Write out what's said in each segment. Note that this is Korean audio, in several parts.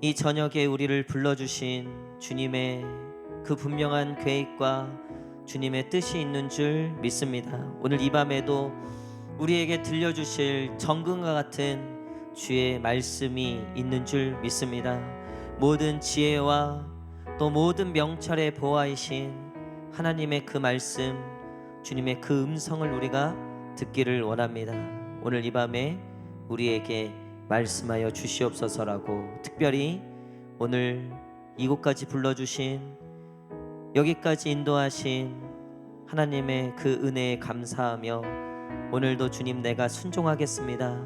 이 저녁에 우리를 불러주신 주님의 그 분명한 계획과 주님의 뜻이 있는 줄 믿습니다. 오늘 이 밤에도 우리에게 들려주실 정금과 같은 주의 말씀이 있는 줄 믿습니다. 모든 지혜와 또 모든 명철의 보화이신 하나님의 그 말씀, 주님의 그 음성을 우리가 듣기를 원합니다. 오늘 이 밤에 우리에게 말씀하여 주시옵소서라고, 특별히 오늘 이곳까지 불러주신, 여기까지 인도하신 하나님의 그 은혜에 감사하며, 오늘도 주님 내가 순종하겠습니다,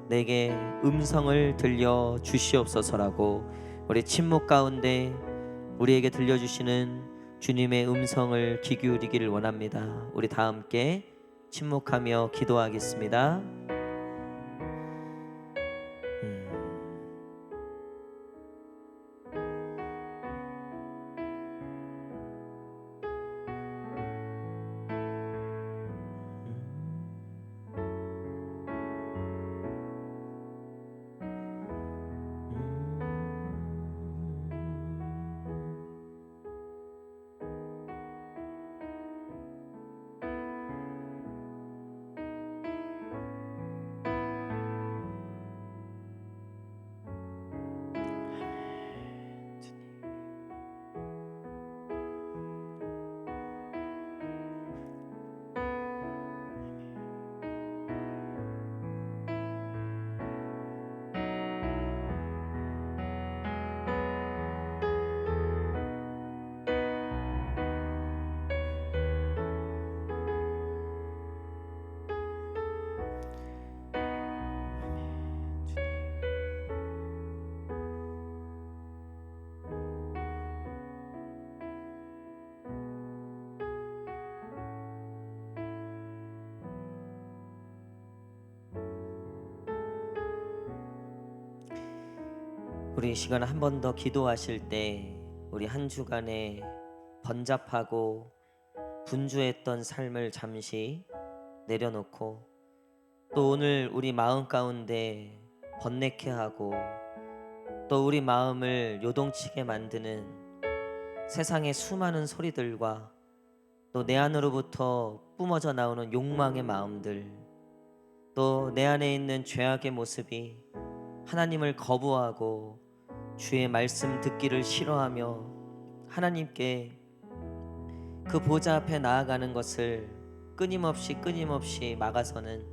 내게 음성을 들려 주시옵소서라고, 우리 침묵 가운데 우리에게 들려주시는 주님의 음성을 귀 기울이기를 원합니다. 우리 다 함께 침묵하며 기도하겠습니다. 우리 이 시간 한 번 더 기도하실 때, 우리 한 주간에 번잡하고 분주했던 삶을 잠시 내려놓고, 또 오늘 우리 마음 가운데 번뇌케 하고 또 우리 마음을 요동치게 만드는 세상의 수많은 소리들과 또 내 안으로부터 뿜어져 나오는 욕망의 마음들, 또 내 안에 있는 죄악의 모습이 하나님을 거부하고 주의 말씀 듣기를 싫어하며 하나님께 그 보좌 앞에 나아가는 것을 끊임없이 막아서는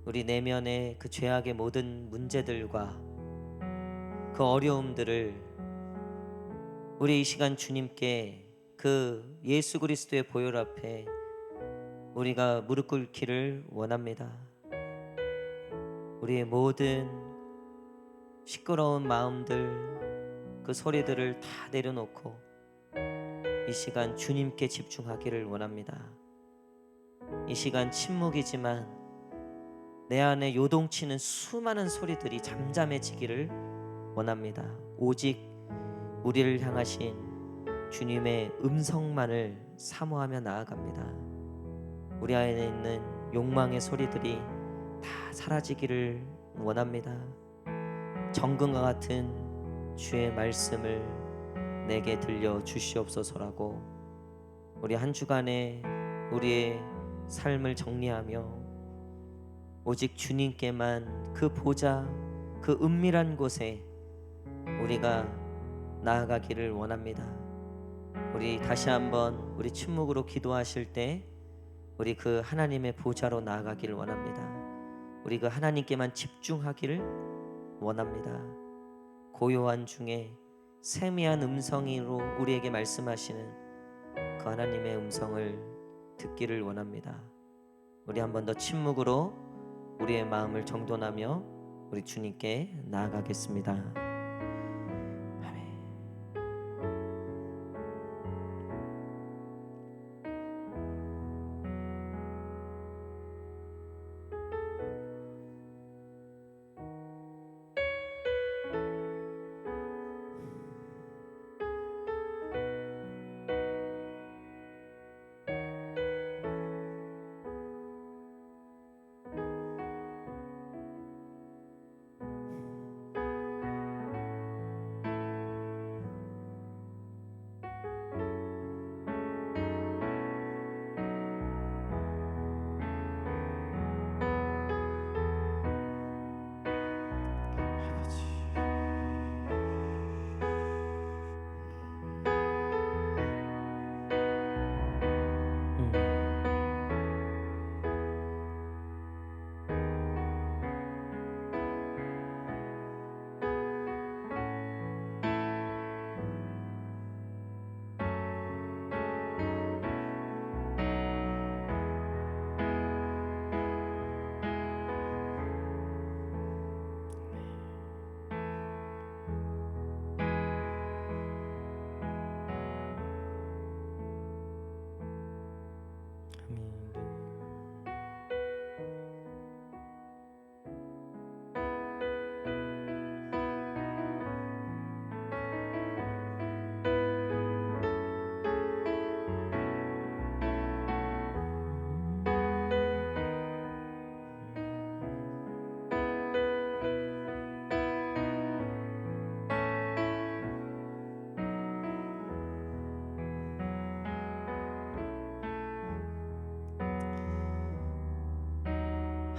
우리 내면의 그 죄악의 모든 문제들과 그 어려움들을 우리 이 시간 주님께, 그 예수 그리스도의 보혈 앞에 우리가 무릎 꿇기를 원합니다. 우리의 모든 시끄러운 마음들, 그 소리들을 다 내려놓고 이 시간 주님께 집중하기를 원합니다. 이 시간 침묵이지만 내 안에 요동치는 수많은 소리들이 잠잠해지기를 원합니다. 오직 우리를 향하신 주님의 음성만을 사모하며 나아갑니다. 우리 안에 있는 욕망의 소리들이 다 사라지기를 원합니다. 정금과 같은 주의 말씀을 내게 들려 주시옵소서라고, 우리 한 주간에 우리의 삶을 정리하며 오직 주님께만, 그 보좌, 그 은밀한 곳에 우리가 나아가기를 원합니다. 우리 다시 한번 우리 침묵으로 기도하실 때 우리 그 하나님의 보좌로 나아가기를 원합니다. 우리 그 하나님께만 집중하기를 원합니다. 고요한 중에 세미한 음성으로 우리에게 말씀하시는 그 하나님의 음성을 듣기를 원합니다. 우리 한 번 더 침묵으로 우리의 마음을 정돈하며 우리 주님께 나아가겠습니다.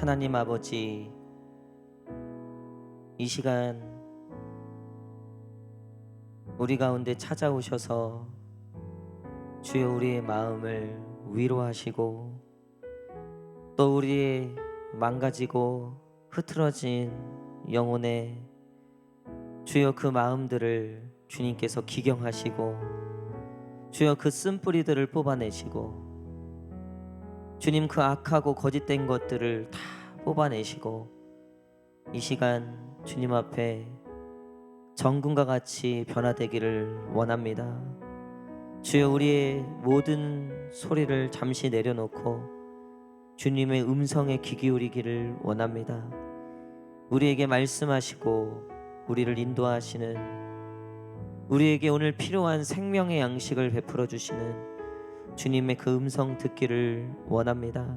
하나님 아버지, 이 시간 우리 가운데 찾아오셔서 주여 우리의 마음을 위로하시고 또 우리의 망가지고 흐트러진 영혼의 주여 그 마음들을 주님께서 기경하시고 주여 그 쓴뿌리들을 뽑아내시고 주님 그 악하고 거짓된 것들을 다 뽑아내시고 이 시간 주님 앞에 정금과 같이 변화되기를 원합니다. 주여 우리의 모든 소리를 잠시 내려놓고 주님의 음성에 귀 기울이기를 원합니다. 우리에게 말씀하시고 우리를 인도하시는, 우리에게 오늘 필요한 생명의 양식을 베풀어 주시는 주님의 그 음성 듣기를 원합니다.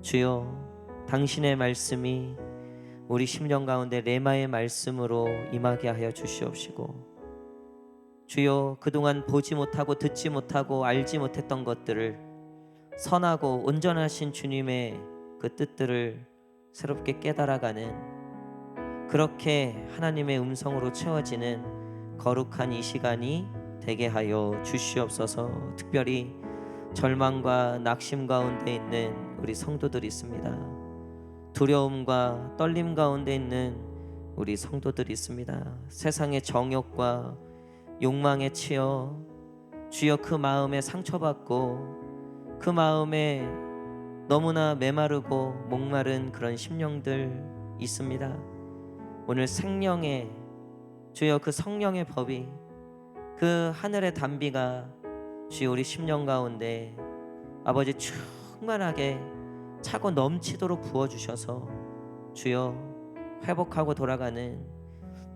주여 당신의 말씀이 우리 심령 가운데 레마의 말씀으로 임하게 하여 주시옵시고 주여 그동안 보지 못하고 듣지 못하고 알지 못했던 것들을 선하고 온전하신 주님의 그 뜻들을 새롭게 깨달아가는, 그렇게 하나님의 음성으로 채워지는 거룩한 이 시간이 되게 하여 주시옵소서. 특별히 절망과 낙심 가운데 있는 우리 성도들이 있습니다. 두려움과 떨림 가운데 있는 우리 성도들이 있습니다. 세상의 정욕과 욕망에 치여 주여 그 마음에 상처받고 그 마음에 너무나 메마르고 목마른 그런 심령들 있습니다. 오늘 생명의 주여 그 성령의 법이, 그 하늘의 단비가 주여 우리 심령 가운데 아버지 충만하게 차고 넘치도록 부어주셔서 주여 회복하고 돌아가는,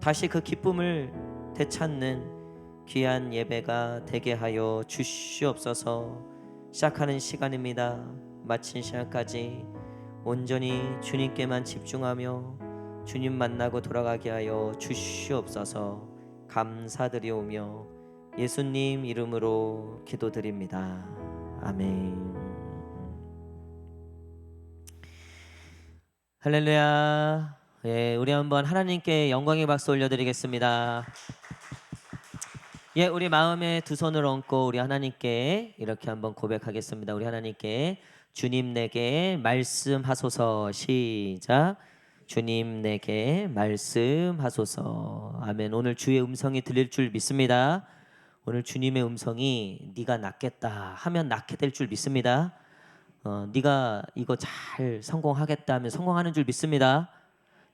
다시 그 기쁨을 되찾는 귀한 예배가 되게 하여 주시옵소서. 시작하는 시간입니다. 마친 시간까지 온전히 주님께만 집중하며 주님 만나고 돌아가게 하여 주시옵소서. 감사드리오며 예수님 이름으로 기도드립니다. 아멘. 할렐루야. 예, 우리 한번 하나님께 영광의 박수 올려드리겠습니다. 예, 우리 마음에 두 손을 얹고 우리 하나님께 이렇게 한번 고백하겠습니다. 우리 하나님께 주님 내게 말씀하소서. 시작. 주님 내게 말씀하소서. 아멘. 오늘 주의 음성이 들릴 줄 믿습니다. 오늘 주님의 음성이 네가 낫겠다 하면 낫게 될 줄 믿습니다. 네가 이거 잘 성공하겠다 하면 성공하는 줄 믿습니다.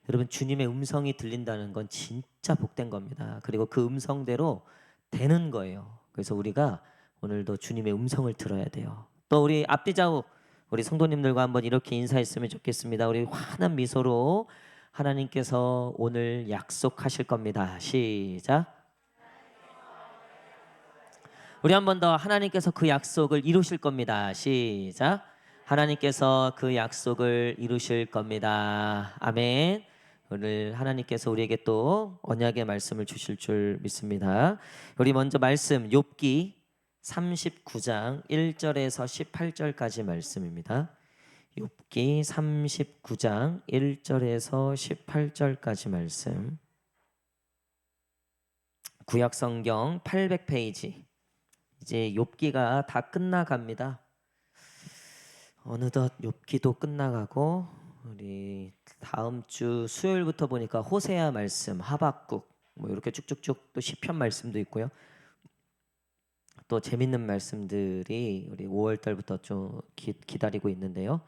여러분, 주님의 음성이 들린다는 건 진짜 복된 겁니다. 그리고 그 음성대로 되는 거예요. 그래서 우리가 오늘도 주님의 음성을 들어야 돼요. 또 우리 앞뒤 좌우 우리 성도님들과 한번 이렇게 인사했으면 좋겠습니다. 우리 환한 미소로 하나님께서 오늘 약속하실 겁니다. 시작. 우리 한 번 더, 하나님께서 그 약속을 이루실 겁니다. 시작. 하나님께서 그 약속을 이루실 겁니다. 아멘. 오늘 하나님께서 우리에게 또 언약의 말씀을 주실 줄 믿습니다. 우리 먼저 말씀 욥기 39장 1절에서 18절까지 말씀입니다. 욥기 39장 1절에서 18절까지 말씀. 구약성경 800페이지. 이제 욥기가 다 끝나갑니다. 어느덧 욥기도 끝나가고 우리 다음 주 수요일부터 보니까 호세아 말씀, 하박국 뭐 이렇게 쭉쭉쭉 또 시편 말씀도 있고요. 또 재밌는 말씀들이 우리 5월 달부터 좀 기다리고 있는데요.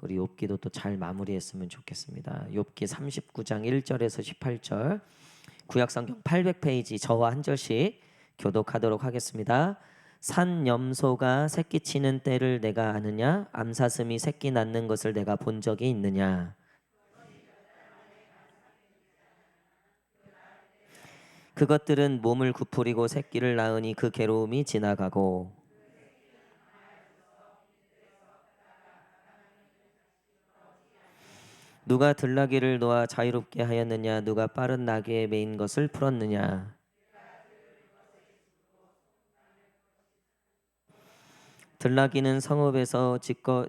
우리 욥기도 또 잘 마무리했으면 좋겠습니다. 욥기 39장 1절에서 18절. 구약성경 800페이지 저와 한 절씩 교독하도록 하겠습니다. 산 염소가 새끼 치는 때를 내가 아느냐? 암사슴이 새끼 낳는 것을 내가 본 적이 있느냐? 그것들은 몸을 구부리고 새끼를 낳으니 그 괴로움이 지나가고 누가 들나귀를 놓아 자유롭게 하였느냐? 누가 빠른 나귀에 매인 것을 풀었느냐? 들나귀는 성읍에서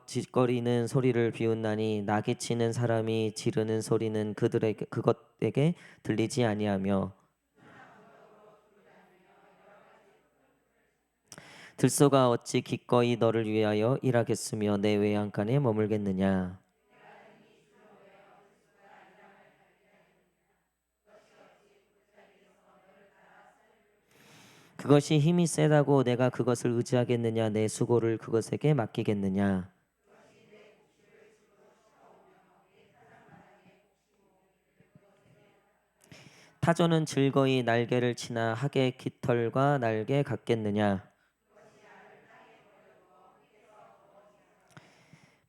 짖거리는 소리를 비웃나니 나귀 치는 사람이 지르는 소리는 그것에게 들리지 아니하며 들소가 어찌 기꺼이 너를 위하여 일하겠으며 내 외양간에 머물겠느냐. 그것이 힘이 세다고 내가 그것을 의지하겠느냐. 내 수고를 그것에게 맡기겠느냐. 타조는 즐거이 날개를 치나 학의 깃털과 날개 같겠느냐.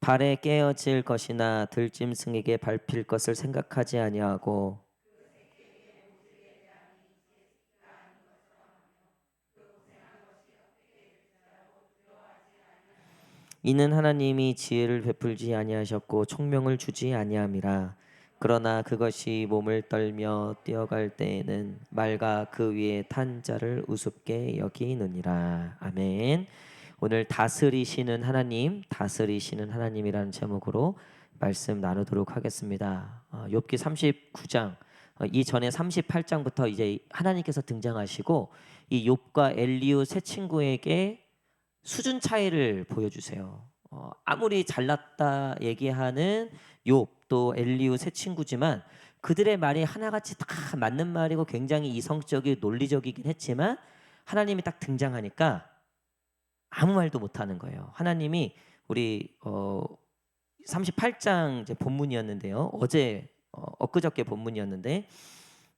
발에 깨어질 것이나 들짐승에게 밟힐 것을 생각하지 아니하고 이는 하나님이 지혜를 베풀지 아니하셨고 총명을 주지 아니함이라. 그러나 그것이 몸을 떨며 뛰어갈 때에는 말과 그 위에 탄 자를 우습게 여기느니라. 아멘. 오늘 다스리시는 하나님, 다스리시는 하나님이라는 제목으로 말씀 나누도록 하겠습니다. 욥기 39장 이전에 38장부터 이제 하나님께서 등장하시고 이 욥과 엘리후 세 친구에게 수준 차이를 보여주세요. 아무리 잘났다 얘기하는 욥 또 엘리후 세 친구지만 그들의 말이 하나같이 다 맞는 말이고 굉장히 이성적이고 논리적이긴 했지만 하나님이 딱 등장하니까 아무 말도 못하는 거예요. 하나님이 우리 38장 이제 본문이었는데요. 어제 엊그저께 본문이었는데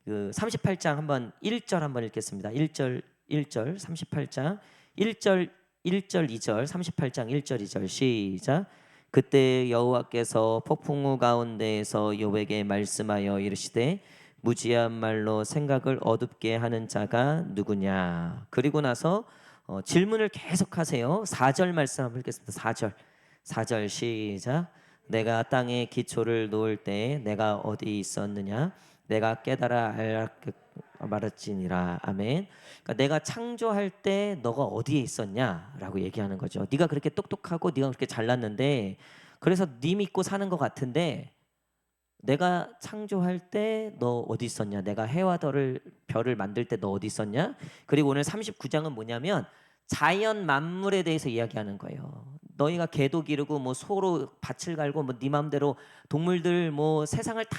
그 38장 한번 1절 한번 읽겠습니다. 1절 38장 1절 1절 2절 38장 1절 2절 시작. 그때 여호와께서 폭풍우 가운데에서 욥에게 말씀하여 이르시되 무지한 말로 생각을 어둡게 하는 자가 누구냐. 그리고 나서 질문을 계속하세요. 4절 말씀 한번 읽겠습니다. 4절 시작. 내가 땅에 기초를 놓을 때 내가 어디 있었느냐. 내가 깨달아 말했지니라. 아멘. 그러니까 내가 창조할 때 너가 어디에 있었냐라고 얘기하는 거죠. 네가 그렇게 똑똑하고 네가 그렇게 잘났는데 그래서 네 믿고 사는 것 같은데 내가 창조할 때 너 어디 있었냐? 내가 해와 별을 만들 때 너 어디 있었냐? 그리고 오늘 39장은 뭐냐면 자연 만물에 대해서 이야기하는 거예요. 너희가 개도 기르고 뭐 소로 밭을 갈고 뭐 네 마음대로 동물들 뭐 세상을 다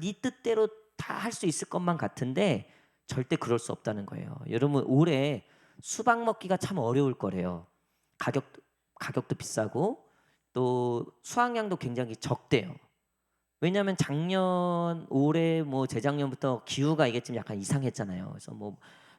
네 뜻대로 다 할 수 있을 것만 같은데 절대 그럴 수 없다는 거예요. 여러분 올해 수박 먹기가 참 어려울 거래요. 가격도 비싸고 또 수확량도 굉장히 적대요. 왜냐하면 작년, 올해 뭐 재작년부터 기후가 이게 좀 약간 이상했잖아요. 그래서 뭐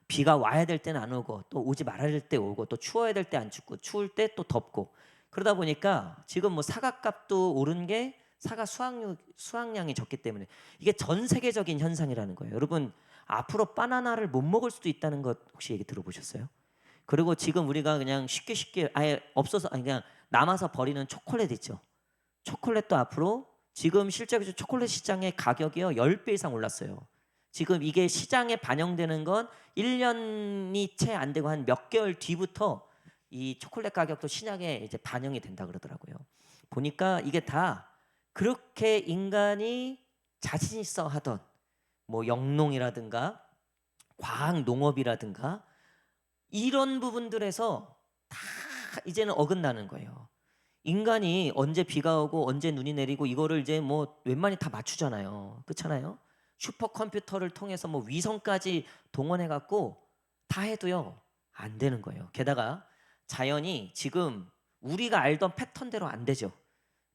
비가 와야 될 때는 안 오고 또 오지 말아야 될 때 오고 또 추워야 될 때 안 춥고 추울 때 또 덥고 그러다 보니까 지금 뭐 사과값도 오른 게 사과 수확량이 적기 때문에 이게 전 세계적인 현상이라는 거예요. 여러분 앞으로 바나나를 못 먹을 수도 있다는 것 혹시 얘기 들어보셨어요? 그리고 지금 우리가 그냥 쉽게 아예 없어서 아니 그냥 남아서 버리는 초콜릿 있죠. 초콜릿도 앞으로 지금 실제로 초콜릿 시장의 가격이요 10배 이상 올랐어요. 지금 이게 시장에 반영되는 건 1년이 채 안 되고 한 몇 개월 뒤부터 이 초콜릿 가격도 시장에 이제 반영이 된다 그러더라고요. 보니까 이게 다 그렇게 인간이 자신 있어 하던 뭐 영농이라든가 과학 농업이라든가 이런 부분들에서 다 이제는 어긋나는 거예요. 인간이 언제 비가 오고 언제 눈이 내리고 이거를 이제 뭐 웬만히 다 맞추잖아요. 그렇잖아요. 슈퍼컴퓨터를 통해서 뭐 위성까지 동원해 갖고 다 해도요 안 되는 거예요. 게다가 자연이 지금 우리가 알던 패턴대로 안 되죠.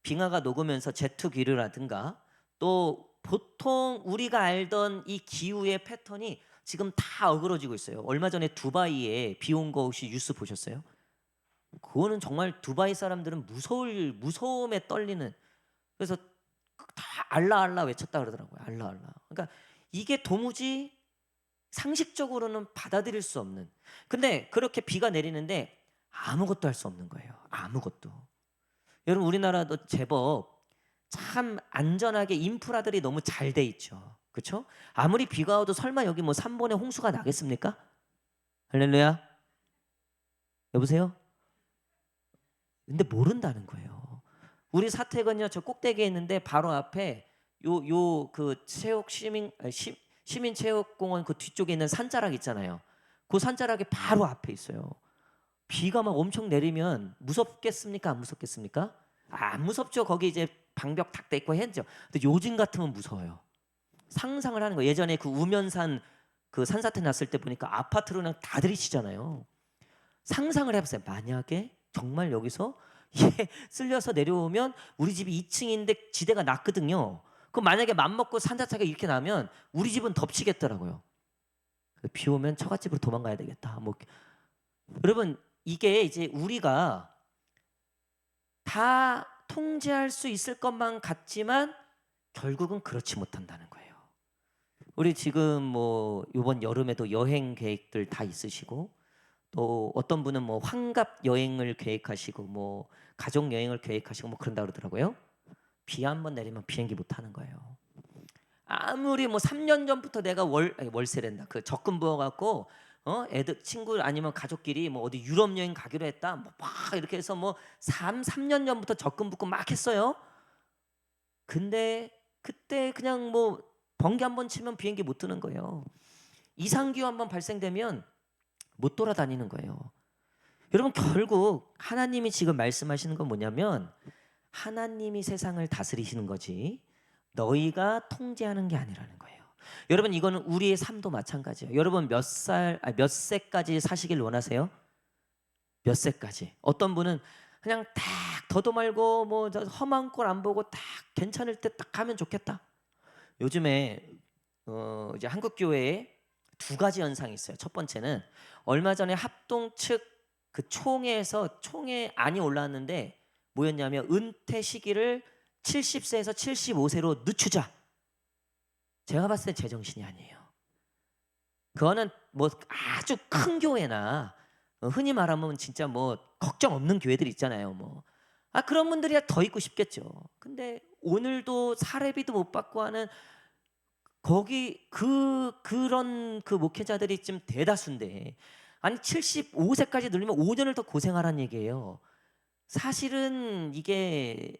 빙하가 녹으면서 제트기류라든가 또 보통 우리가 알던 이 기후의 패턴이 지금 다 어그러지고 있어요. 얼마 전에 두바이에 비 온 거 혹시 뉴스 보셨어요? 그거는 정말 두바이 사람들은 무서움에 떨리는 그래서 다 알라 알라 외쳤다 그러더라고요. 알라 알라. 그러니까 이게 도무지 상식적으로는 받아들일 수 없는. 근데 그렇게 비가 내리는데 아무것도 할 수 없는 거예요. 아무것도. 여러분 우리나라도 제법 참 안전하게 인프라들이 너무 잘 돼 있죠. 그렇죠? 아무리 비가 와도 설마 여기 뭐 3번에 홍수가 나겠습니까? 할렐루야. 여보세요? 근데 모른다는 거예요. 우리 사택은요, 저 꼭대기에 있는데 바로 앞에 요 그 체육 시민 체육공원 그 뒤쪽에 있는 산자락 있잖아요. 그 산자락이 바로 앞에 있어요. 비가 막 엄청 내리면 무섭겠습니까? 안 무섭겠습니까? 안 무섭죠. 거기 이제 방벽 탁 돼 있고 했죠. 근데 요즘 같으면 무서워요. 상상을 하는 거예요. 예전에 그 우면산 그 산사태 났을 때 보니까 아파트로 그냥 다 들이치잖아요. 상상을 해보세요. 만약에 정말 여기서 쓸려서 내려오면 우리 집이 2층인데 지대가 낮거든요. 그럼 만약에 맘먹고 산사태가 이렇게 나면 우리 집은 덮치겠더라고요. 비 오면 처갓집으로 도망가야 되겠다. 뭐 여러분, 이게 이제 우리가 다 통제할 수 있을 것만 같지만 결국은 그렇지 못한다는 거예요. 우리 지금 뭐 이번 여름에도 여행 계획들 다 있으시고, 또 어떤 분은 뭐 환갑 여행을 계획하시고 뭐 가족 여행을 계획하시고 뭐 그런다 그러더라고요. 비 한 번 내리면 비행기 못 타는 거예요. 아무리 뭐 3년 전부터 내가 월세랜다. 그 적금 부어 갖고 애들 친구 아니면 가족끼리 뭐 어디 유럽 여행 가기로 했다. 뭐 막 이렇게 해서 뭐 3년 전부터 적금 붓고 막 했어요. 근데 그때 그냥 뭐 번개 한 번 치면 비행기 못 뜨는 거예요. 이상기후 한 번 발생되면 못 돌아다니는 거예요. 여러분, 결국 하나님이 지금 말씀하시는 건 뭐냐면 하나님이 세상을 다스리시는 거지 너희가 통제하는 게 아니라는 거예요. 여러분, 이거는 우리의 삶도 마찬가지예요. 여러분 몇 세까지 사시길 원하세요? 몇 세까지? 어떤 분은 그냥 딱 더도 말고 뭐 험한 꼴 안 보고 딱 괜찮을 때 딱 가면 좋겠다. 요즘에 이제 한국 교회에 두 가지 현상이 있어요. 첫 번째는 얼마 전에 합동 측 그 총회 안이 올라왔는데 뭐였냐면 은퇴 시기를 70세에서 75세로 늦추자. 제가 봤을 때 제정신이 아니에요. 그거는 뭐 아주 큰 교회나 흔히 말하면 진짜 뭐 걱정 없는 교회들 있잖아요. 뭐 그런 분들이야 더 있고 싶겠죠. 근데 오늘도 사례비도 못 받고 하는 거기 그런 그 목회자들이 좀 대다수인데, 아니 75세까지 늘리면 5년을 더 고생하라는 얘기예요. 사실은 이게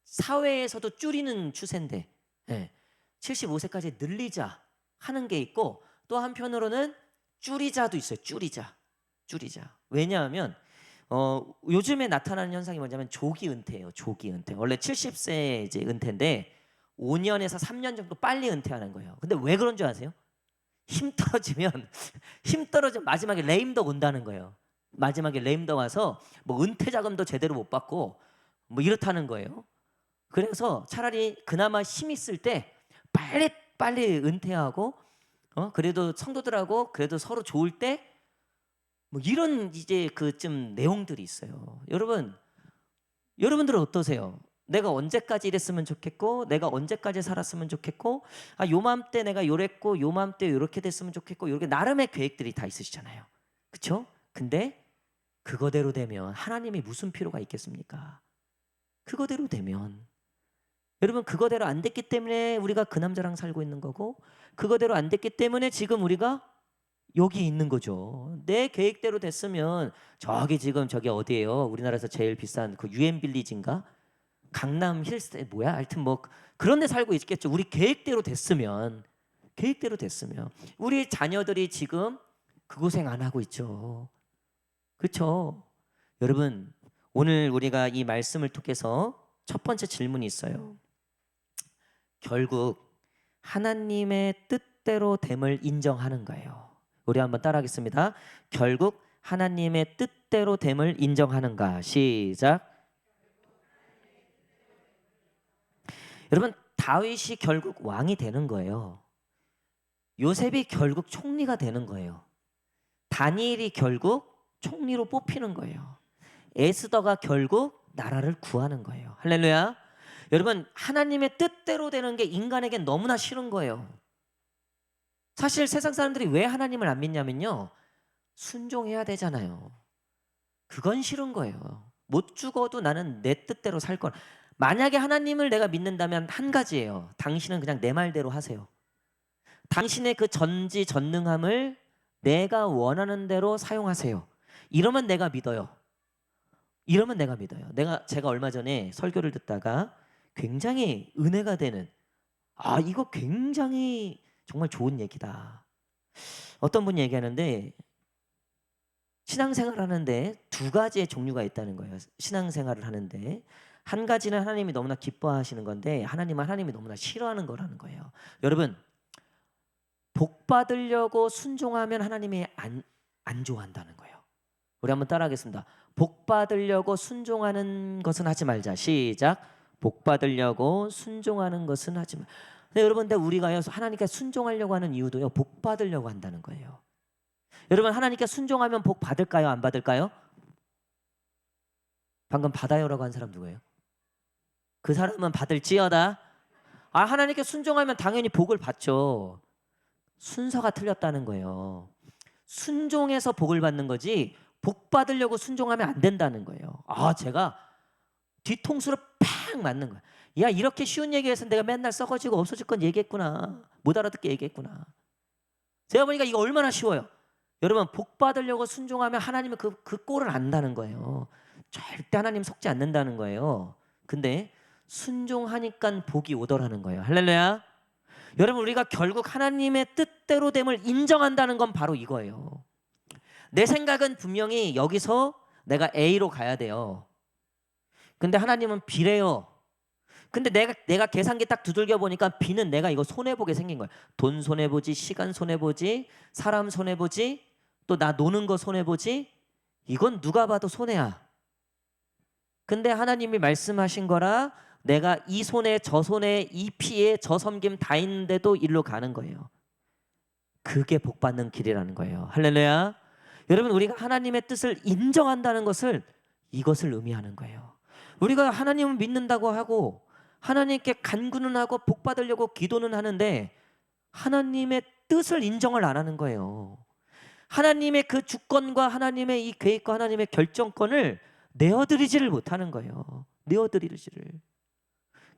사회에서도 줄이는 추세인데, 75세까지 늘리자 하는 게 있고, 또 한편으로는 줄이자도 있어요. 줄이자. 왜냐하면 요즘에 나타나는 현상이 뭐냐면 조기 은퇴예요. 조기 은퇴. 원래 70세 이제 은퇴인데 5년에서 3년 정도 빨리 은퇴하는 거예요. 근데 왜 그런 줄 아세요? 힘 떨어지면 마지막에 레임덕 온다는 거예요. 마지막에 레임덕 와서 뭐 은퇴 자금도 제대로 못 받고 뭐 이렇다는 거예요. 그래서 차라리 그나마 힘 있을 때 빨리 은퇴하고 그래도 성도들하고 그래도 서로 좋을 때 뭐 이런 이제 그 좀 내용들이 있어요. 여러분들은 어떠세요? 내가 언제까지 이랬으면 좋겠고, 내가 언제까지 살았으면 좋겠고, 요맘때 내가 요랬고, 요맘때 요렇게 됐으면 좋겠고, 이렇게 나름의 계획들이 다 있으시잖아요. 그렇죠? 근데 그거대로 되면 하나님이 무슨 필요가 있겠습니까? 그거대로 되면 여러분, 그거대로 안 됐기 때문에 우리가 그 남자랑 살고 있는 거고, 그거대로 안 됐기 때문에 지금 우리가 여기 있는 거죠. 내 계획대로 됐으면 저기 어디예요? 우리나라에서 제일 비싼 그 유엔 빌리지인가? 강남 힐스 뭐야? 하여튼 뭐 그런 데 살고 있겠죠. 우리 계획대로 됐으면 우리 자녀들이 지금 그 고생 안 하고 있죠. 그렇죠? 여러분, 오늘 우리가 이 말씀을 통해서 첫 번째 질문이 있어요. 결국 하나님의 뜻대로 됨을 인정하는 거예요. 우리 한번 따라하겠습니다. 결국 하나님의 뜻대로 됨을 인정하는가? 시작. 여러분, 다윗이 결국 왕이 되는 거예요. 요셉이 결국 총리가 되는 거예요. 다니엘이 결국 총리로 뽑히는 거예요. 에스더가 결국 나라를 구하는 거예요. 할렐루야. 여러분, 하나님의 뜻대로 되는 게 인간에겐 너무나 싫은 거예요. 사실 세상 사람들이 왜 하나님을 안 믿냐면요, 순종해야 되잖아요. 그건 싫은 거예요. 못 죽어도 나는 내 뜻대로 살 거라. 만약에 하나님을 내가 믿는다면 한 가지예요. 당신은 그냥 내 말대로 하세요. 당신의 그 전지전능함을 내가 원하는 대로 사용하세요. 이러면 내가 믿어요. 이러면 내가 믿어요. 제가 얼마 전에 설교를 듣다가 굉장히 은혜가 되는, 이거 굉장히 정말 좋은 얘기다. 어떤 분이 얘기하는데 신앙생활 하는데 두 가지의 종류가 있다는 거예요. 신앙생활을 하는데 한 가지는 하나님이 너무나 기뻐하시는 건데 하나님이 너무나 싫어하는 거라는 거예요. 여러분, 복 받으려고 순종하면 하나님이 안 좋아한다는 거예요. 우리 한번 따라하겠습니다. 복 받으려고 순종하는 것은 하지 말자. 시작. 복 받으려고 순종하는 것은 하지 말자. 근데 여러분, 우리가요 하나님께 순종하려고 하는 이유도요 복 받으려고 한다는 거예요. 여러분, 하나님께 순종하면 복 받을까요? 안 받을까요? 방금 받아요라고 한 사람 누구예요? 그 사람은 받을지어다. 하나님께 순종하면 당연히 복을 받죠. 순서가 틀렸다는 거예요. 순종해서 복을 받는 거지 복 받으려고 순종하면 안 된다는 거예요. 제가 뒤통수로 팍 맞는 거야. 야, 이렇게 쉬운 얘기해서 내가 맨날 썩어지고 없어질 건 얘기했구나. 못 알아듣게 얘기했구나. 제가 보니까 이거 얼마나 쉬워요. 여러분, 복 받으려고 순종하면 하나님은 그 꼴을 안다는 거예요. 절대 하나님 속지 않는다는 거예요. 근데 순종하니까 복이 오더라는 거예요. 할렐루야. 여러분, 우리가 결국 하나님의 뜻대로 됨을 인정한다는 건 바로 이거예요. 내 생각은 분명히 여기서 내가 A로 가야 돼요. 근데 하나님은 B래요. 근데 내가 계산기 딱 두들겨 보니까 B는 내가 이거 손해보게 생긴 거예요. 돈 손해보지, 시간 손해보지, 사람 손해보지, 또 나 노는 거 손해보지. 이건 누가 봐도 손해야. 근데 하나님이 말씀하신 거라 내가 이 손해 저 손해 이 피해 저 섬김 다 있는데도 일로 가는 거예요. 그게 복 받는 길이라는 거예요. 할렐루야. 여러분, 우리가 하나님의 뜻을 인정한다는 것을 이것을 의미하는 거예요. 우리가 하나님을 믿는다고 하고 하나님께 간구는 하고 복 받으려고 기도는 하는데 하나님의 뜻을 인정을 안 하는 거예요. 하나님의 그 주권과 하나님의 이 계획과 하나님의 결정권을 내어드리지를 못하는 거예요. 내어드리지를.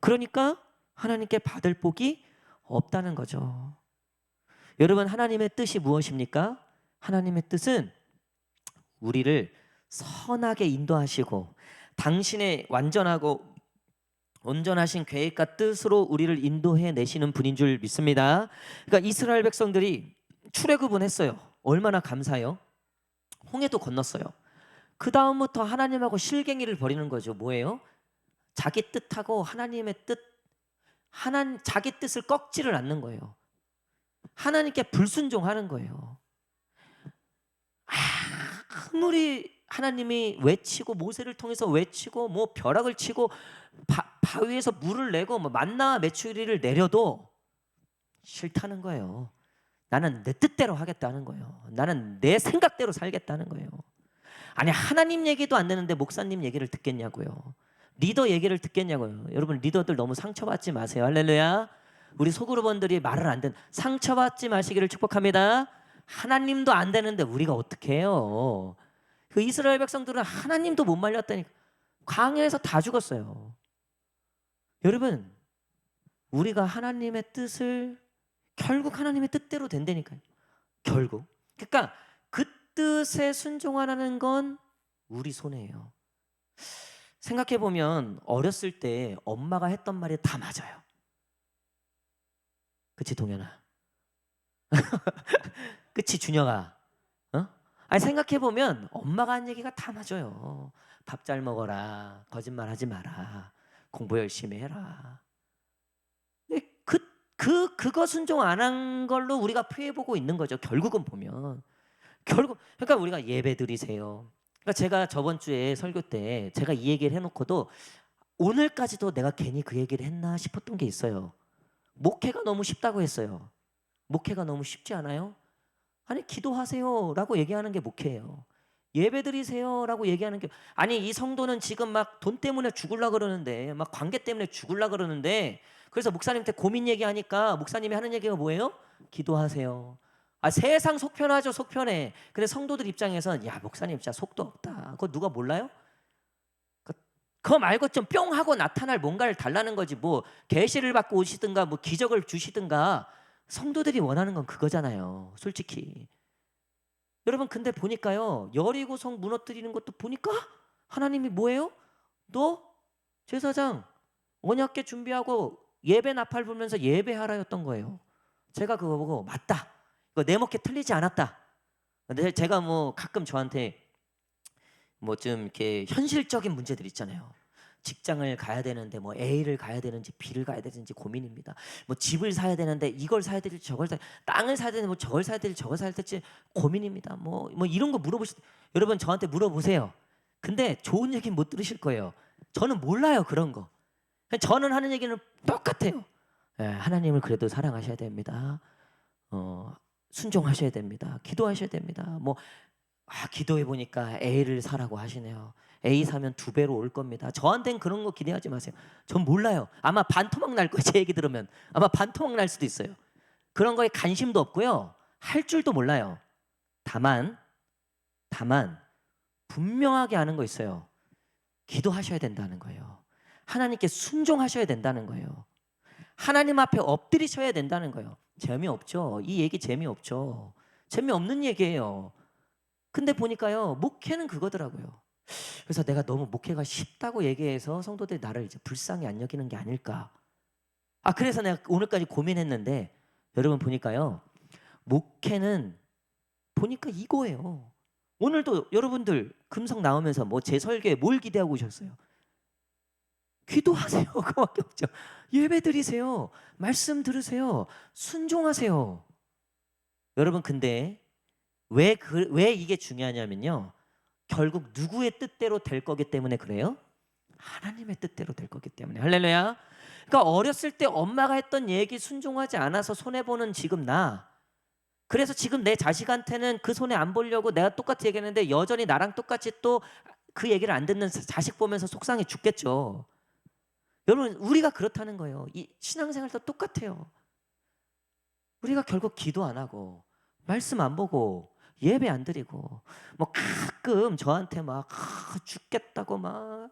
그러니까 하나님께 받을 복이 없다는 거죠. 여러분, 하나님의 뜻이 무엇입니까? 하나님의 뜻은 우리를 선하게 인도하시고 당신의 완전하고 온전하신 계획과 뜻으로 우리를 인도해 내시는 분인 줄 믿습니다. 그러니까 이스라엘 백성들이 출애굽은 했어요. 얼마나 감사해요. 홍해도 건넜어요. 그 다음부터 하나님하고 실갱이를 벌이는 거죠. 뭐예요? 자기 뜻하고 하나님의 뜻, 자기 뜻을 꺾지를 않는 거예요. 하나님께 불순종하는 거예요. 아무리 하나님이 외치고 모세를 통해서 외치고 뭐 벼락을 치고 바위에서 물을 내고 뭐 만나와 메추리를 내려도 싫다는 거예요. 나는 내 뜻대로 하겠다는 거예요. 나는 내 생각대로 살겠다는 거예요. 아니, 하나님 얘기도 안 되는데 목사님 얘기를 듣겠냐고요. 리더 얘기를 듣겠냐고요. 여러분, 리더들 너무 상처받지 마세요. 할렐루야. 우리 소그룹원들이 말을 안 듣는, 상처받지 마시기를 축복합니다. 하나님도 안 되는데 우리가 어떻게 해요? 그 이스라엘 백성들은 하나님도 못 말렸다니까 광야에서 다 죽었어요. 여러분, 우리가 하나님의 뜻을 결국 하나님의 뜻대로 된다니까요. 결국. 그러니까 그 뜻에 순종하라는 건 우리 손해예요. 생각해 보면 어렸을 때 엄마가 했던 말이 다 맞아요. 그치, 동현아? 그치, 준혁아? 아니, 생각해 보면 엄마가 한 얘기가 다 맞아요. 밥 잘 먹어라, 거짓말 하지 마라, 공부 열심히 해라. 그거 순종 안 한 걸로 우리가 피해보고 있는 거죠. 결국은 보면. 그러니까 우리가 예배 드리세요. 그러니까 제가 저번 주에 설교 때 제가 이 얘기를 해놓고도 오늘까지도 내가 괜히 그 얘기를 했나 싶었던 게 있어요. 목회가 너무 쉽다고 했어요. 목회가 너무 쉽지 않아요? 아니, 기도하세요라고 얘기하는 게 목회예요. 예배 드리세요라고 얘기하는 게, 아니, 이 성도는 지금 막 돈 때문에 죽을라 그러는데, 막 관계 때문에 죽을라 그러는데, 그래서 목사님한테 고민 얘기하니까 목사님이 하는 얘기가 뭐예요? 기도하세요. 세상 속편하죠, 속편해. 근데 성도들 입장에서는 야, 목사님 진짜 속도 없다. 그거 누가 몰라요? 그거 말고 좀 뿅 하고 나타날 뭔가를 달라는 거지. 뭐 계시를 받고 오시든가 뭐 기적을 주시든가. 성도들이 원하는 건 그거잖아요, 솔직히. 여러분, 근데 보니까요, 여리고성 무너뜨리는 것도 보니까 하나님이 뭐예요? 너 제사장 언약궤 준비하고 예배 나팔 불면서 예배하라였던 거예요. 제가 그거 보고 맞다. 이거 내 먹기 틀리지 않았다. 근데 제가 뭐 가끔 저한테 뭐 좀 이렇게 현실적인 문제들 있잖아요. 직장을 가야 되는데 뭐 A를 가야 되는지 B를 가야 되는지 고민입니다. 뭐 집을 사야 되는데 이걸 사야 될지 저걸 사야, 땅을 사야 되는데 뭐 저걸 사야 될지 저걸 사야 될지 고민입니다. 뭐 이런 거 물어보실 때 여러분 저한테 물어보세요. 근데 좋은 얘기 못 들으실 거예요. 저는 몰라요 그런 거. 저는 하는 얘기는 똑같아요. 예, 하나님을 그래도 사랑하셔야 됩니다. 순종하셔야 됩니다. 기도하셔야 됩니다. 뭐 기도해 보니까 A를 사라고 하시네요. A 사면 2배로 올 겁니다. 저한테는 그런 거 기대하지 마세요. 전 몰라요. 아마 반토막 날 거예요. 제 얘기 들으면 아마 반토막 날 수도 있어요. 그런 거에 관심도 없고요. 할 줄도 몰라요. 다만 분명하게 아는 거 있어요. 기도하셔야 된다는 거예요. 하나님께 순종하셔야 된다는 거예요. 하나님 앞에 엎드리셔야 된다는 거예요. 재미없죠. 이 얘기 재미없죠. 재미없는 얘기예요. 근데 보니까요, 목회는 그거더라고요. 그래서 내가 너무 목회가 쉽다고 얘기해서 성도들이 나를 이제 불쌍히 안 여기는 게 아닐까. 그래서 내가 오늘까지 고민했는데 여러분 보니까요, 목회는 보니까 이거예요. 오늘도 여러분들 금성 나오면서 뭐 제 설교에 뭘 기대하고 오셨어요? 기도하세요. 그거밖에 없죠. 예배 드리세요. 말씀 들으세요. 순종하세요. 여러분 근데 왜 이게 중요하냐면요. 결국 누구의 뜻대로 될 거기 때문에 그래요? 하나님의 뜻대로 될 거기 때문에. 할렐루야. 그러니까 어렸을 때 엄마가 했던 얘기 순종하지 않아서 손해보는 지금 나. 그래서 지금 내 자식한테는 그 손해 안 보려고 내가 똑같이 얘기했는데 여전히 나랑 똑같이 또 그 얘기를 안 듣는 자식 보면서 속상해 죽겠죠. 여러분 우리가 그렇다는 거예요. 이 신앙생활도 똑같아요. 우리가 결국 기도 안 하고 말씀 안 보고 예배 안 드리고 뭐 가끔 저한테 막 죽겠다고 막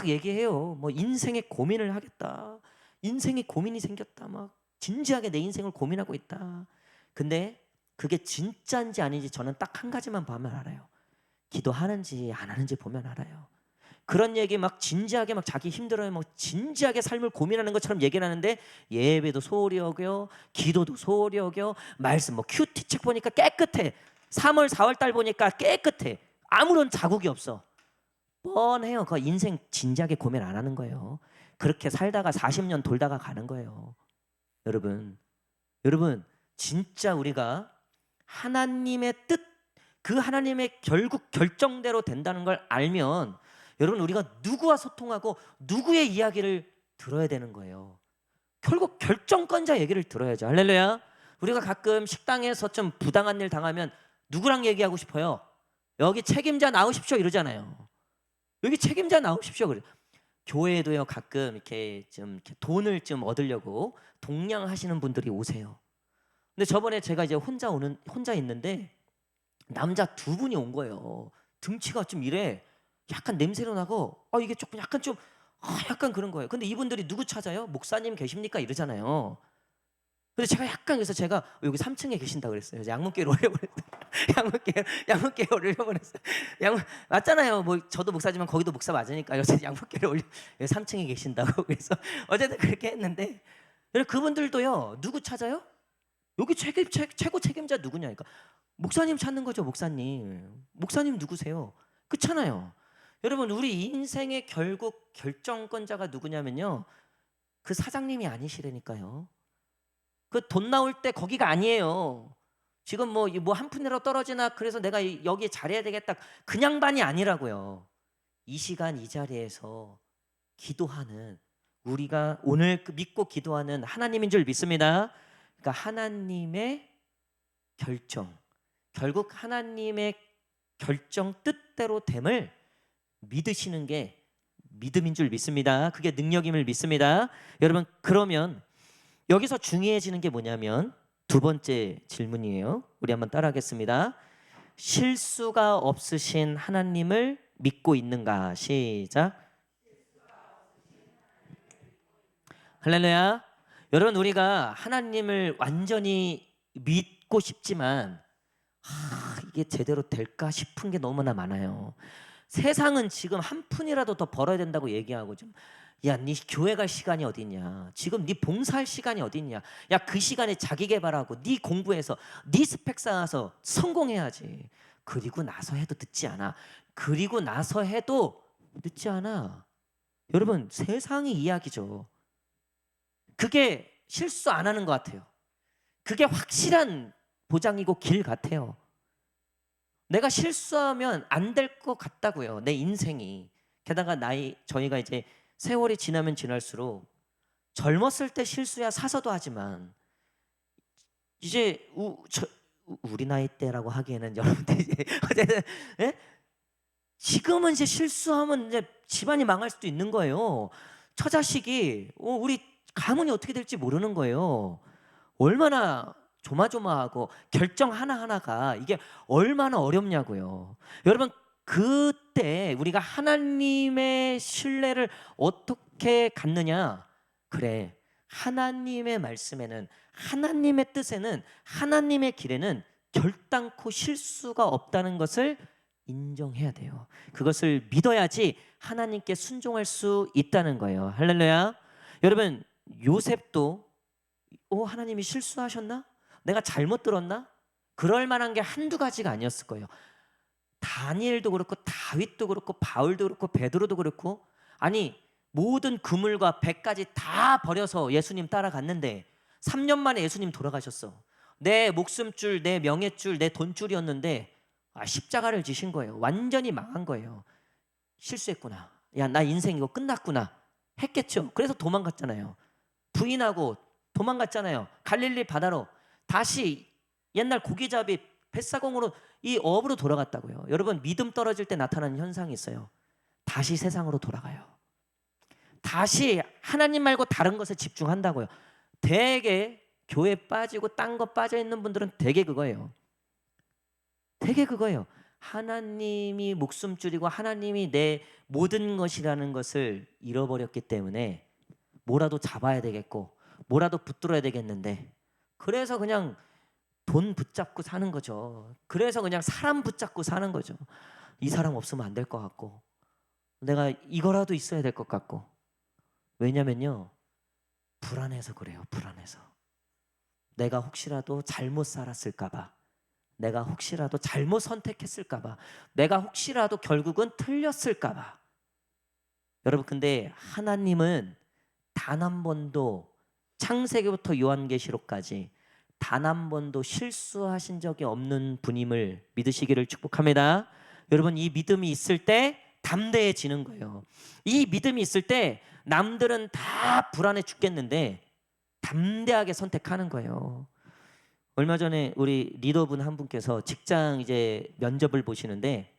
얘기해요. 뭐 인생의 고민을 하겠다. 인생의 고민이 생겼다. 막 진지하게 내 인생을 고민하고 있다. 근데 그게 진짜인지 아닌지 저는 딱 한 가지만 보면 알아요. 기도하는지 안 하는지 보면 알아요. 그런 얘기 막 진지하게 막 자기 힘들어요. 뭐 진지하게 삶을 고민하는 것처럼 얘기를 하는데 예배도 소홀히 여겨, 기도도 소홀히 여겨, 말씀 뭐 큐티 책 보니까 깨끗해. 3월, 4월 달 보니까 깨끗해. 아무런 자국이 없어. 뻔해요. 그 인생 진지하게 고민 안 하는 거예요. 그렇게 살다가 40년 돌다가 가는 거예요. 여러분 진짜 우리가 하나님의 뜻, 그 하나님의 결국 결정대로 된다는 걸 알면 여러분 우리가 누구와 소통하고 누구의 이야기를 들어야 되는 거예요. 결국 결정권자 얘기를 들어야죠. 할렐루야. 우리가 가끔 식당에서 좀 부당한 일 당하면 누구랑 얘기하고 싶어요? 여기 책임자 나오십시오 이러잖아요. 여기 책임자 나오십시오 그래. 교회에도요 가끔 이렇게 돈을 좀 얻으려고 동냥하시는 분들이 오세요. 근데 저번에 제가 이제 혼자 있는데 남자 2분이 온 거예요. 등치가 좀 이래. 약간 냄새도 나고 이게 조금 약간 좀 약간 그런 거예요. 근데 이분들이 누구 찾아요? 목사님 계십니까? 이러잖아요. 근데 그래서 제가 여기 3층에 계신다 그랬어요. 양문교회로 올려보냈어요. 양문교회 올려보냈어요. 맞잖아요. 뭐 저도 목사지만 거기도 목사 맞으니까요. 그래서 양문교회 올려 3층에 계신다고. 그래서 어쨌든 그렇게 했는데 그분들도요. 누구 찾아요? 여기 최고 책임자 누구냐니까. 목사님 찾는 거죠. 목사님 누구세요? 그렇잖아요. 여러분 우리 인생의 결국 결정권자가 누구냐면요. 그 사장님이 아니시라니까요. 그 돈 나올 때 거기가 아니에요. 지금 뭐 한 푼이라도 떨어지나 그래서 내가 여기 잘해야 되겠다. 그냥 반이 아니라고요. 이 시간 이 자리에서 기도하는 우리가 오늘 믿고 기도하는 하나님인 줄 믿습니다. 그러니까 하나님의 결정, 결국 하나님의 결정 뜻대로 됨을 믿으시는 게 믿음인 줄 믿습니다. 그게 능력임을 믿습니다. 여러분 그러면 여기서 중요해지는 게 뭐냐면 2번째 질문이에요. 우리 한번 따라하겠습니다. 실수가 없으신 하나님을 믿고 있는가? 시작. 할렐루야. 여러분 우리가 하나님을 완전히 믿고 싶지만 이게 제대로 될까 싶은 게 너무나 많아요. 세상은 지금 한 푼이라도 더 벌어야 된다고 얘기하고 좀, 야, 네 교회 갈 시간이 어딨냐? 지금 네 봉사할 시간이 어딨냐? 야, 그 시간에 자기 개발하고 네 공부해서 네 스펙 쌓아서 성공해야지. 그리고 나서 해도 늦지 않아. 그리고 나서 해도 늦지 않아. 여러분, 세상의 이야기죠. 그게 실수 안 하는 것 같아요. 그게 확실한 보장이고 길 같아요. 내가 실수하면 안 될 것 같다고요. 내 인생이. 게다가 저희가 이제 세월이 지나면 지날수록 젊었을 때 실수야 사서도 하지만 이제 우리 나이 때라고 하기에는 여러분들 이제 어쨌든 예? 지금은 이제 실수하면 이제 집안이 망할 수도 있는 거예요. 처자식이 우리 가문이 어떻게 될지 모르는 거예요. 얼마나 조마조마하고 결정 하나하나가 이게 얼마나 어렵냐고요. 여러분, 그때 우리가 하나님의 신뢰를 어떻게 갖느냐? 그래, 하나님의 말씀에는, 하나님의 뜻에는, 하나님의 길에는 결단코 실수가 없다는 것을 인정해야 돼요. 그것을 믿어야지 하나님께 순종할 수 있다는 거예요. 할렐루야. 여러분, 요셉도 하나님이 실수하셨나? 내가 잘못 들었나? 그럴 만한 게 한두 가지가 아니었을 거예요. 다니엘도 그렇고 다윗도 그렇고 바울도 그렇고 베드로도 그렇고, 아니 모든 그물과 배까지 다 버려서 예수님 따라갔는데 3년 만에 예수님 돌아가셨어. 내 목숨줄, 내 명예줄, 내 돈줄이었는데 십자가를 지신 거예요. 완전히 망한 거예요. 실수했구나. 야, 나 인생 이거 끝났구나 했겠죠. 그래서 도망갔잖아요. 부인하고 도망갔잖아요. 갈릴리 바다로 다시 옛날 고기잡이 뱃사공으로 이 어업으로 돌아갔다고요. 여러분, 믿음 떨어질 때 나타나는 현상이 있어요. 다시 세상으로 돌아가요. 다시 하나님 말고 다른 것에 집중한다고요. 되게 교회 빠지고 딴 거 빠져 있는 분들은 되게 그거예요. 되게 그거예요. 하나님이 목숨줄이고 하나님이 내 모든 것이라는 것을 잃어버렸기 때문에 뭐라도 잡아야 되겠고 뭐라도 붙들어야 되겠는데, 그래서 그냥 돈 붙잡고 사는 거죠. 그래서 그냥 사람 붙잡고 사는 거죠. 이 사람 없으면 안 될 것 같고, 내가 이거라도 있어야 될 것 같고. 왜냐면요, 불안해서 그래요. 불안해서. 내가 혹시라도 잘못 살았을까봐, 내가 혹시라도 잘못 선택했을까봐, 내가 혹시라도 결국은 틀렸을까봐. 여러분, 근데 하나님은 단 한 번도, 창세기부터 요한계시록까지 단 한 번도 실수하신 적이 없는 분임을 믿으시기를 축복합니다. 여러분, 이 믿음이 있을 때 담대해지는 거예요. 이 믿음이 있을 때 남들은 다 불안해 죽겠는데 담대하게 선택하는 거예요. 얼마 전에 우리 리더분 한 분께서 직장 이제 면접을 보시는데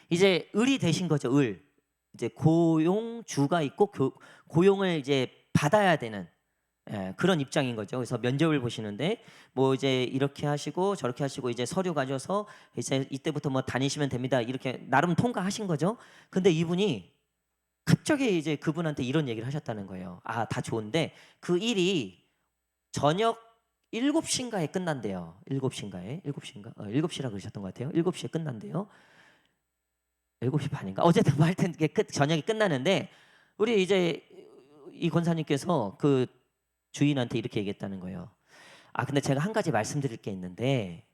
이제 을이 되신 거죠. 을. 이제 고용주가 있고 고용을 이제 받아야 되는 그런 입장인 거죠. 그래서 면접을 보시는데 뭐 이제 이렇게 하시고 저렇게 하시고 이제 서류 가져서 이제 이때부터 뭐 다니시면 됩니다. 이렇게 나름 통과하신 거죠. 근데 이분이 갑자기 이제 그분한테 이런 얘기를 하셨다는 거예요. 아, 다 좋은데 그 일이 저녁 7시인가에 끝난대요. 7시인가에? 7시인가? 7시라 그러셨던 것 같아요. 7시에 끝난대요. 7시 반인가? 어쨌든 뭐 하여튼 저녁이 끝나는데 우리 이제 이 권사님께서 그 주인한테 이렇게 얘기했다는 거예요. 아, 근데 제가 한 가지 말씀드릴 게 있는데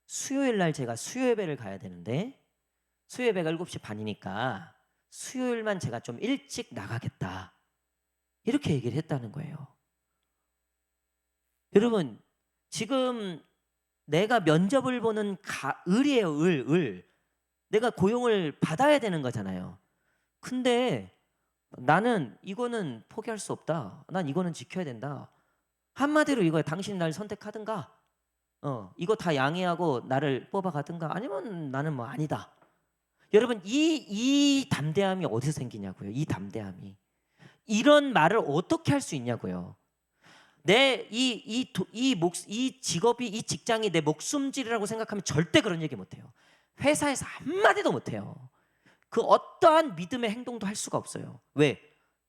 수요일 날 제가 수요예배를 가야 되는데 수요예배가 7시 반이니까 수요일만 제가 좀 일찍 나가겠다. 이렇게 얘기를 했다는 거예요. 여러분, 지금 내가 면접을 보는 을이에요. 을. 내가 고용을 받아야 되는 거잖아요. 근데 나는 이거는 포기할 수 없다. 난 이거는 지켜야 된다. 한마디로 이거야. 당신 날 선택하든가 이거 다 양해하고 나를 뽑아가든가, 아니면 나는 뭐 아니다. 여러분, 이 담대함이 어디서 생기냐고요. 이 담대함이. 이런 말을 어떻게 할 수 있냐고요. 이 직업이, 이 직장이 내 목숨질이라고 생각하면 절대 그런 얘기 못해요. 회사에서 한마디도 못해요. 그 어떠한 믿음의 행동도 할 수가 없어요. 왜?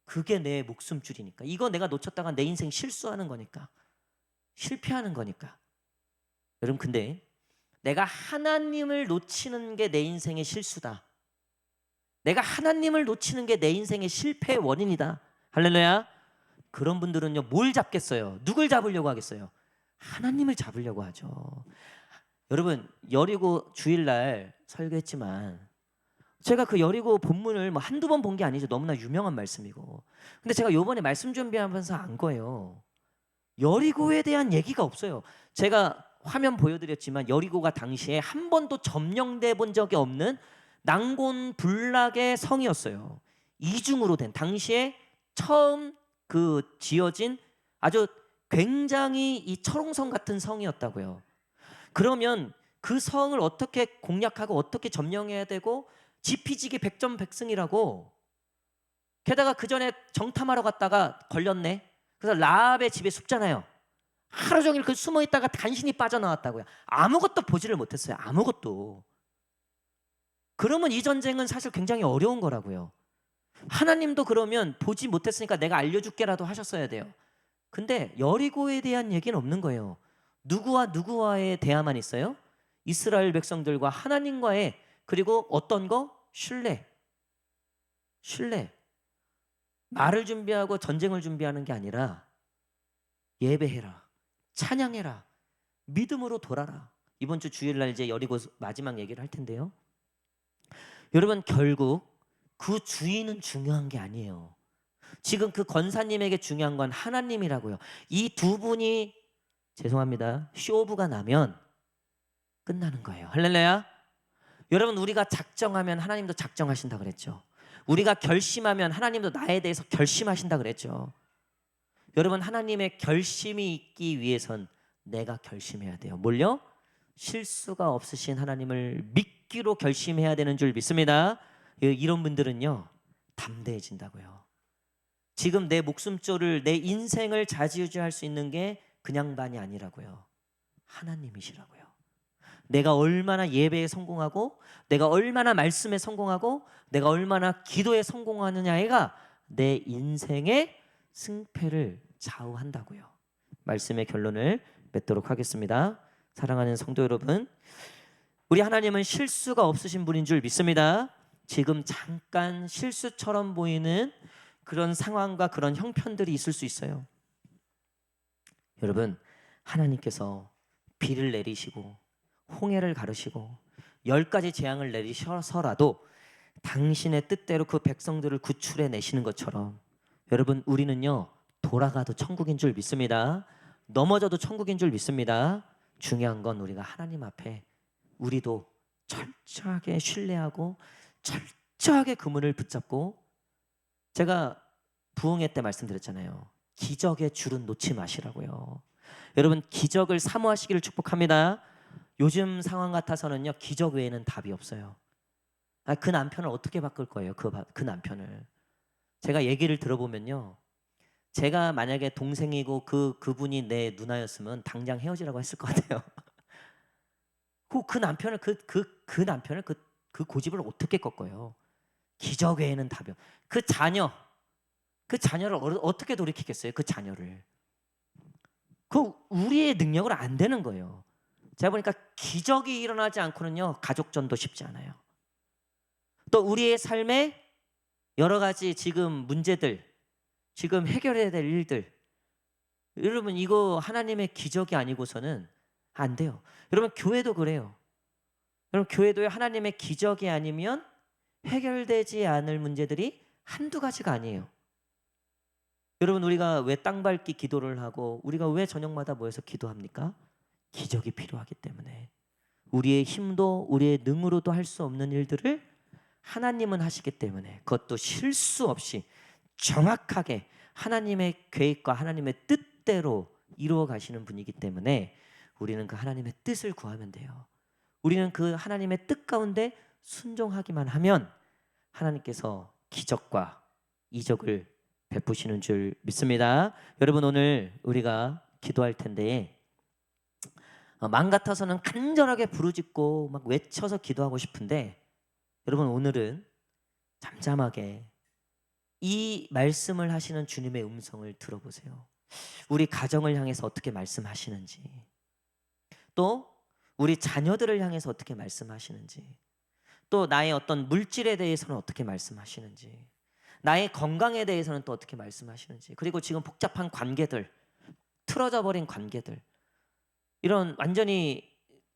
그게 내 목숨줄이니까. 이거 내가 놓쳤다가 내 인생 실수하는 거니까, 실패하는 거니까. 여러분, 근데 내가 하나님을 놓치는 게 내 인생의 실수다. 내가 하나님을 놓치는 게 내 인생의 실패의 원인이다. 할렐루야. 그런 분들은요, 뭘 잡겠어요? 누굴 잡으려고 하겠어요? 하나님을 잡으려고 하죠. 여러분, 여리고 주일날 설교했지만 제가 그 여리고 본문을 뭐 한두 번 본 게 아니죠. 너무나 유명한 말씀이고. 근데 제가 요번에 말씀 준비하면서 안 거예요. 여리고에 대한 얘기가 없어요. 제가 화면 보여드렸지만 여리고가 당시에 한 번도 점령돼 본 적이 없는 난곤불락의 성이었어요. 이중으로 된 당시에 처음 그 지어진 아주 굉장히 이 철옹성 같은 성이었다고요. 그러면 그 성을 어떻게 공략하고 어떻게 점령해야 되고 지피지기 백전백승이라고. 게다가 그 전에 정탐하러 갔다가 걸렸네. 그래서 라합의 집에 숨잖아요. 하루 종일 그 숨어 있다가 간신히 빠져나왔다고요. 아무것도 보지를 못했어요. 아무것도. 그러면 이 전쟁은 사실 굉장히 어려운 거라고요. 하나님도 그러면 보지 못했으니까 내가 알려줄게라도 하셨어야 돼요. 근데 여리고에 대한 얘기는 없는 거예요. 누구와 누구와의 대화만 있어요? 이스라엘 백성들과 하나님과의, 그리고 어떤 거? 신뢰. 말을 준비하고 전쟁을 준비하는 게 아니라 예배해라, 찬양해라, 믿음으로 돌아라. 이번 주 주일날 이제 여리고 마지막 얘기를 할 텐데요. 여러분, 결국 그 주인은 중요한 게 아니에요. 지금 그 권사님에게 중요한 건 하나님이라고요. 이 두 분이, 죄송합니다, 쇼부가 나면 끝나는 거예요. 할렐루야. 여러분, 우리가 작정하면 하나님도 작정하신다 그랬죠. 우리가 결심하면 하나님도 나에 대해서 결심하신다 그랬죠. 여러분, 하나님의 결심이 있기 위해선 내가 결심해야 돼요. 뭘요? 실수가 없으신 하나님을 믿기로 결심해야 되는 줄 믿습니다. 이런 분들은요, 담대해진다고요. 지금 내 목숨줄을, 내 인생을 좌지우지할 수 있는 게 그냥만이 아니라고요. 하나님이시라고요. 내가 얼마나 예배에 성공하고, 내가 얼마나 말씀에 성공하고, 내가 얼마나 기도에 성공하느냐가 내 인생의 승패를 좌우한다고요. 말씀의 결론을 맺도록 하겠습니다. 사랑하는 성도 여러분, 우리 하나님은 실수가 없으신 분인 줄 믿습니다. 지금 잠깐 실수처럼 보이는 그런 상황과 그런 형편들이 있을 수 있어요. 여러분, 하나님께서 비를 내리시고 홍해를 가르시고 10가지 재앙을 내리셔서라도 당신의 뜻대로 그 백성들을 구출해 내시는 것처럼, 여러분, 우리는요, 돌아가도 천국인 줄 믿습니다. 넘어져도 천국인 줄 믿습니다. 중요한 건 우리가 하나님 앞에 우리도 철저하게 신뢰하고 철저하게 그물을 붙잡고, 제가 부흥회 때 말씀드렸잖아요. 기적의 줄은 놓지 마시라고요. 여러분, 기적을 사모하시기를 축복합니다. 요즘 상황 같아서는요, 기적 외에는 답이 없어요. 그 남편을 어떻게 바꿀 거예요? 그 남편을. 제가 얘기를 들어보면요, 제가 만약에 동생이고 그분이 내 누나였으면 당장 헤어지라고 했을 것 같아요. 그 남편을 그 고집을 어떻게 꺾어요? 기적 외에는 답이 없어요. 그 자녀를 어떻게 돌이키겠어요? 그 자녀를. 그 우리의 능력으로 안 되는 거예요. 제가 보니까 기적이 일어나지 않고는요, 가족전도 쉽지 않아요. 또 우리의 삶에 여러 가지 지금 문제들, 지금 해결해야 될 일들, 여러분, 이거 하나님의 기적이 아니고서는 안 돼요. 여러분, 교회도 그래요. 여러분, 교회도 하나님의 기적이 아니면 해결되지 않을 문제들이 한두 가지가 아니에요. 여러분, 우리가 왜 땅밟기 기도를 하고 우리가 왜 저녁마다 모여서 기도합니까? 기적이 필요하기 때문에. 우리의 힘도 우리의 능으로도 할 수 없는 일들을 하나님은 하시기 때문에, 그것도 실수 없이 정확하게 하나님의 계획과 하나님의 뜻대로 이루어 가시는 분이기 때문에 우리는 그 하나님의 뜻을 구하면 돼요. 우리는 그 하나님의 뜻 가운데 순종하기만 하면 하나님께서 기적과 이적을 베푸시는 줄 믿습니다. 여러분, 오늘 우리가 기도할 텐데, 마음 같아서는 간절하게 부르짖고 막 외쳐서 기도하고 싶은데, 여러분, 오늘은 잠잠하게 이 말씀을 하시는 주님의 음성을 들어보세요. 우리 가정을 향해서 어떻게 말씀하시는지, 또 우리 자녀들을 향해서 어떻게 말씀하시는지, 또 나의 어떤 물질에 대해서는 어떻게 말씀하시는지, 나의 건강에 대해서는 또 어떻게 말씀하시는지, 그리고 지금 복잡한 관계들, 틀어져 버린 관계들, 이런 완전히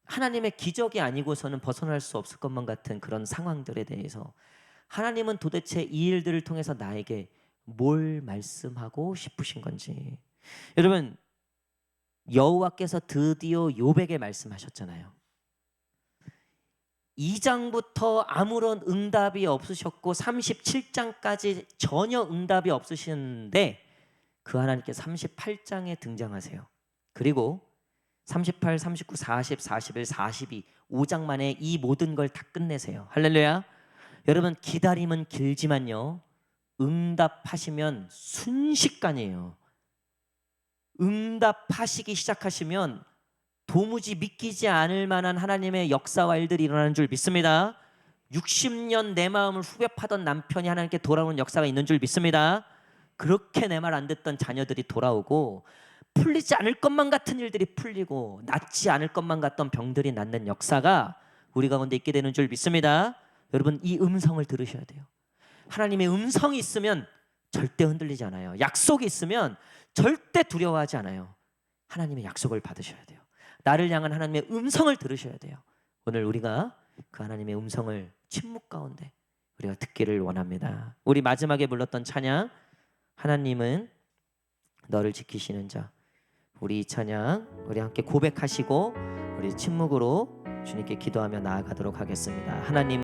하나님의 기적이 아니고서는 벗어날 수 없을 것만 같은 그런 상황들에 대해서 하나님은 도대체 이 일들을 통해서 나에게 뭘 말씀하고 싶으신 건지. 여러분, 여호와께서 드디어 욥에게 말씀하셨잖아요. 2장부터 아무런 응답이 없으셨고 37장까지 전혀 응답이 없으시는데 그 하나님께 38장에 등장하세요. 그리고 38, 39, 40, 41, 42 5장 만에 이 모든 걸 다 끝내세요. 할렐루야. 여러분, 기다림은 길지만요, 응답하시면 순식간이에요. 응답하시기 시작하시면 도무지 믿기지 않을 만한 하나님의 역사와 일들이 일어나는 줄 믿습니다. 60년 내 마음을 후벼 파던 남편이 하나님께 돌아오는 역사가 있는 줄 믿습니다. 그렇게 내 말 안 듣던 자녀들이 돌아오고, 풀리지 않을 것만 같은 일들이 풀리고, 낫지 않을 것만 같던 병들이 낫는 역사가 우리 가운데 있게 되는 줄 믿습니다. 여러분, 이 음성을 들으셔야 돼요. 하나님의 음성이 있으면 절대 흔들리지 않아요. 약속이 있으면 절대 두려워하지 않아요. 하나님의 약속을 받으셔야 돼요. 나를 향한 하나님의 음성을 들으셔야 돼요. 오늘 우리가 그 하나님의 음성을 침묵 가운데 우리가 듣기를 원합니다. 우리 마지막에 불렀던 찬양, 하나님은 너를 지키시는 자, 우리 이 찬양 우리 함께 고백하시고 우리 침묵으로 주님께 기도하며 나아가도록 하겠습니다. 하나님